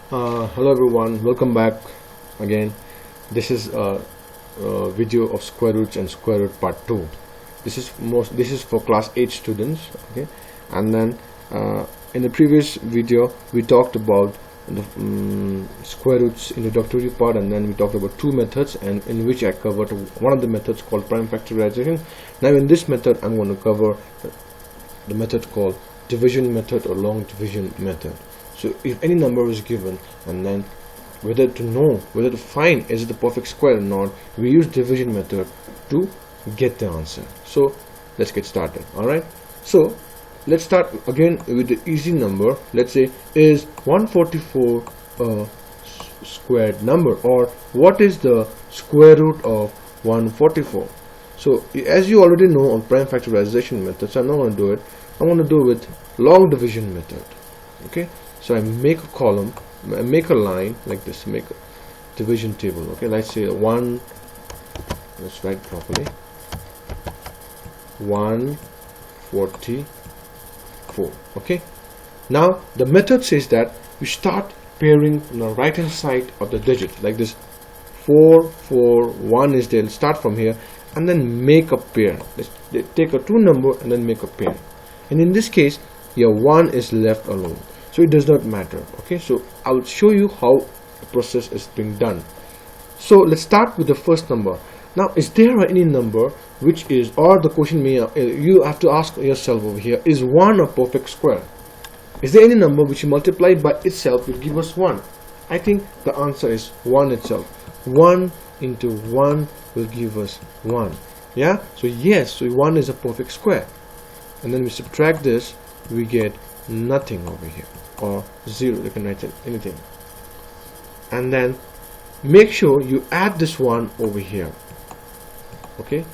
Hello everyone, welcome back again. This is a video of square roots and square root part 2. This is for class 8 students, okay? And then in the previous video we talked about the square roots introductory part, and then we talked about two methods, and in which I covered one of the methods called prime factorization. Now in this method I'm going to cover the method called division method or long division method. So if any number is given, and then whether to find is it the perfect square or not, we use division method to get the answer. So let's get started. Alright, so let's start again with the easy number. Let's say, is 144 a squared number, or what is the square root of 144? So as you already know on prime factorization method, so I'm not going to do it. I'm going to do it with long division method. Okay, so I make a column, I make a line like this, make a division table. Okay, let's say let's write properly, 144. Okay, now the method says that you start pairing on the right hand side of the digit like this. 4 4 1 is there. Start from here and then make a pair. Let's take a two number and then make a pair, and in this case your 1 is left alone, so it does not matter. Okay, so I'll show you how the process is being done. So let's start with the first number. Now, is there any number which is, or the question you have to ask yourself over here, is 1 a perfect square? Is there any number which multiplied by itself will give us 1? I think the answer is 1 itself. 1 into 1 will give us 1. Yeah, so yes, so 1 is a perfect square, and then we subtract this, we get nothing over here, or 0. You can write anything, and then make sure you add this 1 over here. Okay,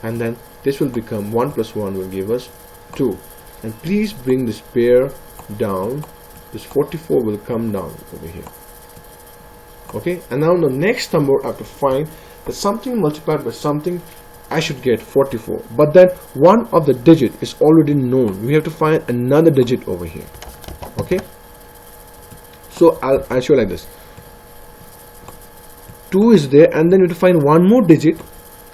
and then this will become 1 plus 1 will give us 2, and please bring this pair down. This 44 will come down over here. Okay, and now the next number I have to find that something multiplied by something, I should get 44, but then one of the digit is already known. We have to find another digit over here. Okay, so I'll show like this. 2 is there, and then you have to find one more digit,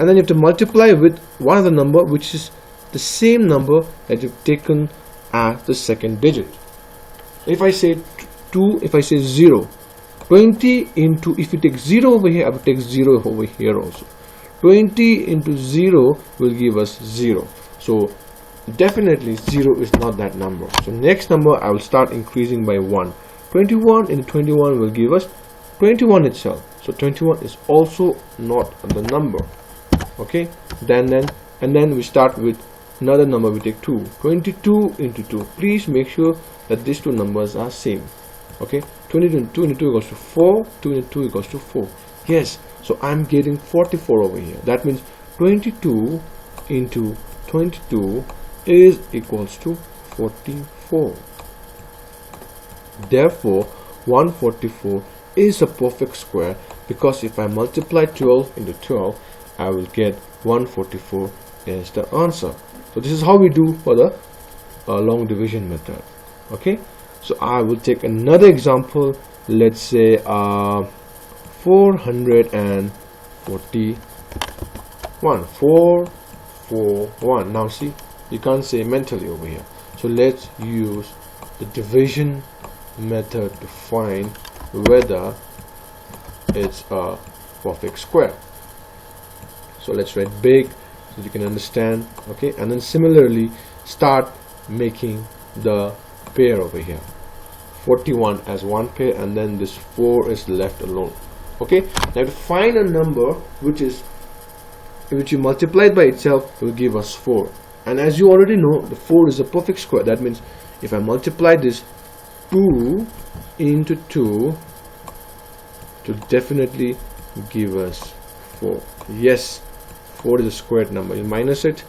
and then you have to multiply with one of the number which is the same number that you've taken as the second digit. If I say 2, if I say 0, 20 into, if you take 0 over here, I will take 0 over here also. 20 into 0 will give us 0. So definitely 0 is not that number. So next number I will start increasing by 1. 21 into 21 will give us 21 itself. So 21 is also not the number. Okay, and then we start with another number. We take 2. 22 into 2. Please make sure that these two numbers are same. Okay, 22 into 2 equals to 4. 2 into 2 equals to 4. Yes, so I'm getting 44 over here. That means 22 into 22 is equals to 44. Therefore 144 is a perfect square, because if I multiply 12 into 12, I will get 144 as the answer. So this is how we do for the long division method. Okay, so I will take another example. Let's say 441. 441. Now see, you can't say mentally over here, so let's use the division method to find whether it's a perfect square. So let's write big so you can understand. Okay, and then similarly start making the pair over here. 41 as one pair, and then this 4 is left alone. Okay, now to find a number which you multiplied by itself will give us 4, and as you already know, the 4 is a perfect square. That means if I multiply this 2 into 2 to definitely give us 4. Yes, 4 is a squared number. You minus it,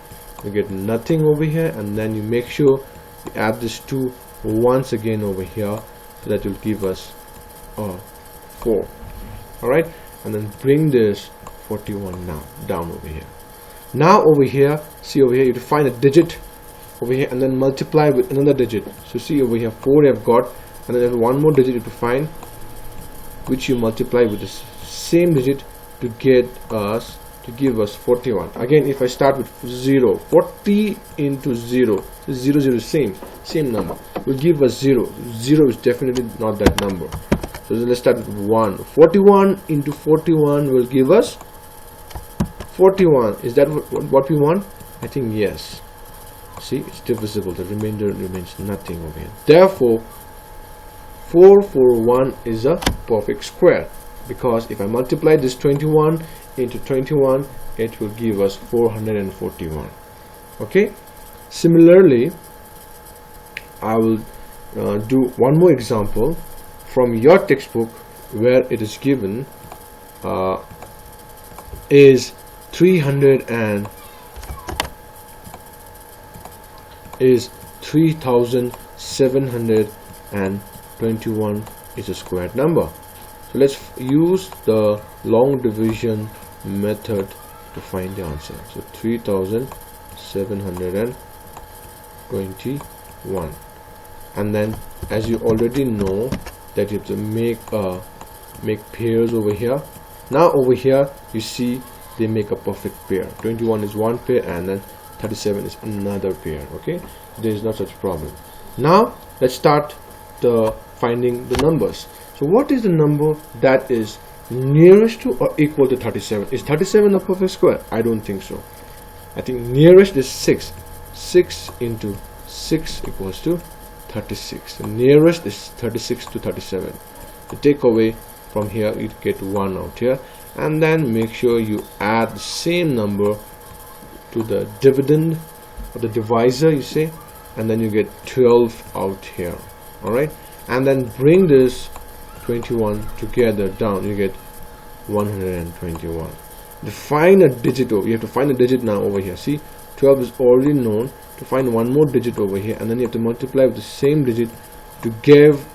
you get nothing over here, and then you make sure you add this 2 once again over here, so that will give us 4. Alright, and then bring this 41 now down over here. Now over here, see over here, you have to find a digit over here and then multiply with another digit. So see over here, 4 I have got, and then there's one more digit you have to find. which you multiply with the same digit to give us 41. Again, if I start with 0, 40 into 0, 0 0 same number will give us 0. 0 is definitely not that number. So let's start with 1. 41 into 41 will give us 41. Is that what we want? I think yes. See, it's divisible. The remainder remains nothing over here. Therefore, 441 is a perfect square, because if I multiply this 21 into 21, it will give us 441. Okay. Similarly, I will do one more example from your textbook, where it is given is 3721 is a squared number. So let's use the long division method to find the answer. So 3721, and then, as you already know, that you have to make pairs over here. Now over here you see they make a perfect pair. 21 is one pair, and then 37 is another pair. Okay, there is not such problem. Now let's start finding the numbers. So what is the number that is nearest to or equal to 37? Is 37 a perfect square? I don't think so. I think nearest is 6. 6 into 6 equals to 36. The nearest is 36 to 37. The take away from here, you get 1 out here, and then make sure you add the same number to the dividend or the divisor, you say, and then you get 12 out here. All right, and then bring this 21 together down, you get 121. Define a digit over, you have to find a digit now over here. See, 12 is already known. To find one more digit over here, and then you have to multiply with the same digit to give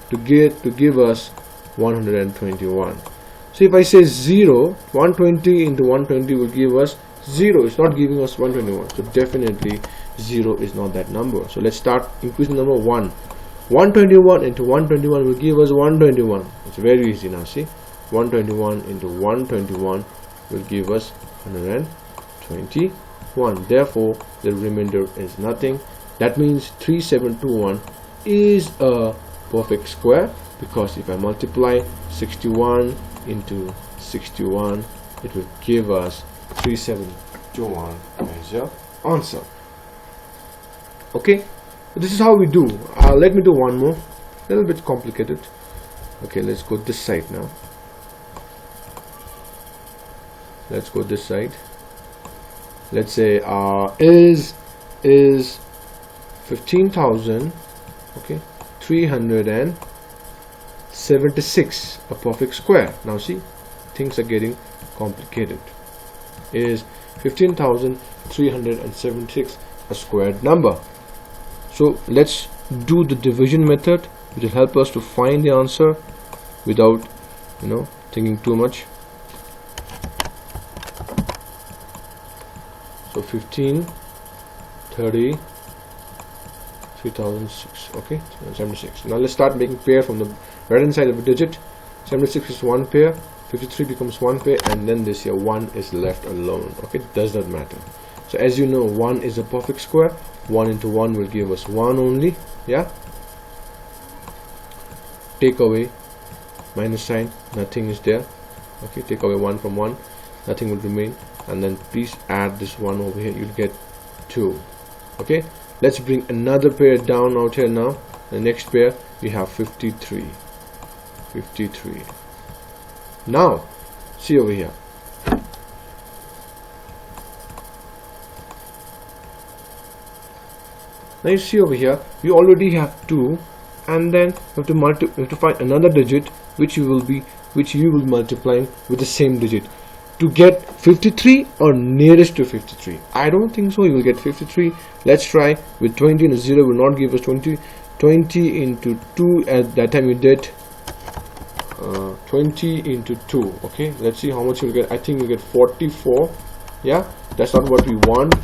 us 121. So if I say 0, 120 into 120 will give us 0. It's not giving us 121. So definitely 0 is not that number. So let's start increasing number 1. 121 into 121 will give us 121. It's very easy now. See, 121 into 121 will give us 121. Therefore, the remainder is nothing. That means 3721 is a perfect square, because if I multiply 61 into 61, it will give us 3721 as your answer. Okay, this is how we do. Let me do one more, a little bit complicated. Okay, let's go this side now. Let's go this side. Let's say is 15,000, okay, 376 a perfect square? Now see, things are getting complicated. Is 15,376 a squared number? So let's do the division method, which will help us to find the answer without thinking too much. So 15, 30, 3006. Okay, 76. Now let's start making pair from the right hand side of a digit. 76 is one pair, 53 becomes one pair, and then this here 1 is left alone. Okay, does not matter. So as you know, 1 is a perfect square. 1 into 1 will give us 1 only. Yeah, take away minus sign, nothing is there. Okay, take away 1 from 1, nothing will remain, and then please add this 1 over here, you'll get 2. Okay, let's bring another pair down out here. Now the next pair we have 53. Now see over here, now you see over here we already have 2, and then we have to find another digit which you will multiply with the same digit to get 53 or nearest to 53. I don't think so you will get 53. Let's try with 20 and 0 will not give us 20. 20 into 2, at that time you did 20 into 2. Okay, let's see how much you'll get. I think you get 44. Yeah, that's not what we want.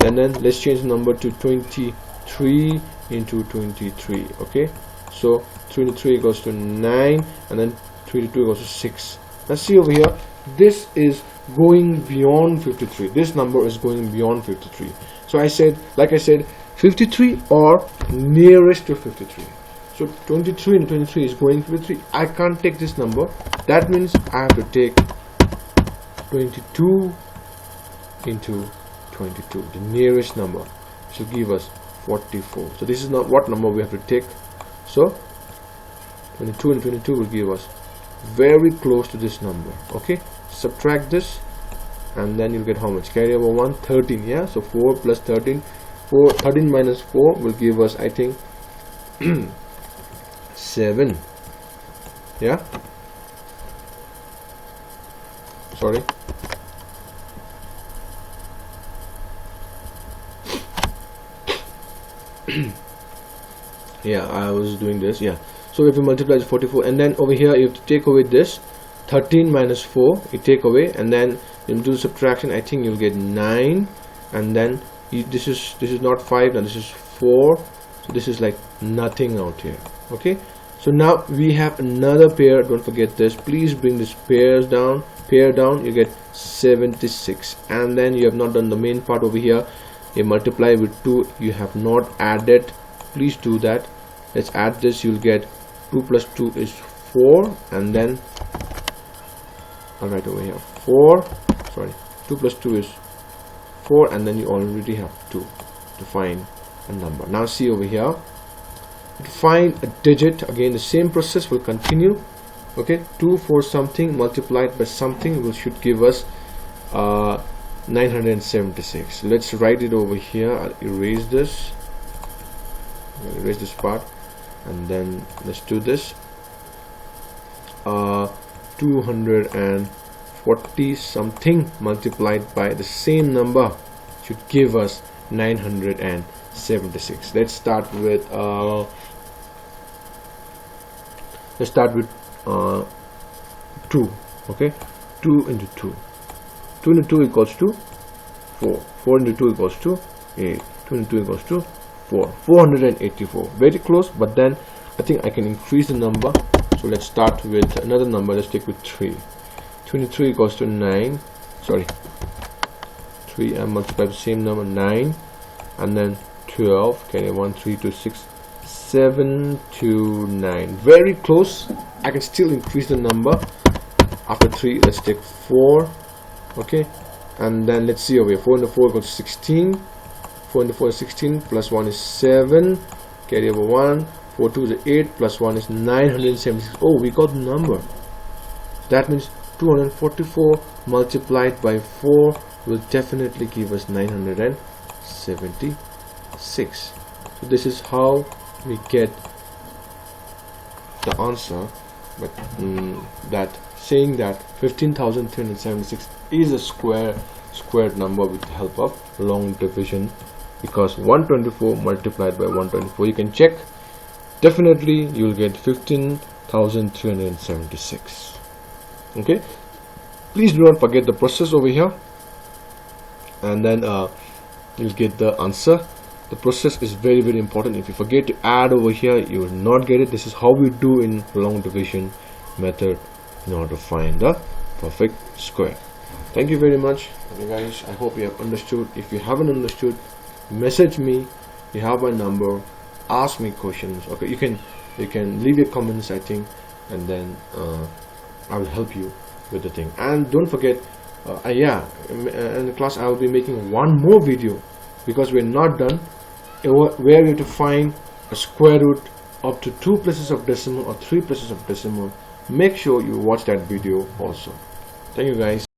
And then let's change the number to 23 into 23. Okay, so 23 goes to 9, and then 3 to 2 equals to 6. Let's see over here. This is going beyond 53. This number is going beyond 53. So I said, like I said, 53 or nearest to 53. So 23 and 23 is going 53. I can't take this number. That means I have to take 22 into 22. The nearest number should give us 44. So this is not what number we have to take. So 22 and 22 will give us very close to this number. Okay, subtract this and then you'll get how much? Carry over 1, 13. Yeah, so 4 plus 13, 13 minus 4 will give us, I think, 7. Yeah, sorry, yeah, I was doing this. Yeah, so if you multiply is 44, and then over here you have to take away this 13 minus 4, you take away, and then you do subtraction. I think you'll get 9, and then this is not 5, now this is 4, so this is like nothing out here. Okay, so now we have another pair. Don't forget this. Please bring this pair down. You get 76, and then you have not done the main part over here. You multiply with 2, you have not added. Please do that. Let's add this. You'll get 2 plus 2 is 4, and then I'll write over here 4, sorry, 2 plus 2 is 4, and then you already have 2 to find a number. Now see over here, to find a digit, again the same process will continue. Okay, 2 for something multiplied by something should give us 976. Let's write it over here. I'll erase this. Erase this part, and then let's do this. 240 something multiplied by the same number should give us 976. Let's start with 2. Okay, 2 into 2. 2 into 2 equals to 4. 4 into 2 equals to 8. 2 into 2 equals to 4. 484. Very close, but then I think I can increase the number. So let's start with another number. Let's take with 3. 23 equals to 9. Sorry, 3 and multiply the same number, 9, and then 12. Carry 1, 3, 2, 6, 7 to 9. Very close. I can still increase the number. After 3, let's take 4. Okay, and then let's see over here. 4 into 4 equals 16. 4 into 4 is 16, plus 1 is 7. Carry over 1. 4 2 is 8, plus 1 is 976. Oh, we got the number. That means 244 multiplied by 4 will definitely give us 976. So this is how we get the answer. But that saying that 15,376 is a squared number with the help of long division, because 124 multiplied by 124, you can check, definitely you will get 15,376. Okay, please do not forget the process over here, and then you'll get the answer. The process is very important. If you forget to add over here, you will not get it. This is how we do in long division method in order to find the perfect square. Thank you very much, okay guys. I hope you have understood. If you haven't understood, message me. You have my number. Ask me questions. Okay, you can leave your comments, I think, and then I will help you with the thing. And don't forget, in the class I will be making one more video, because we're not done, where we have to find a square root up to 2 places of decimal or 3 places of decimal. Make sure you watch that video also. Thank you guys.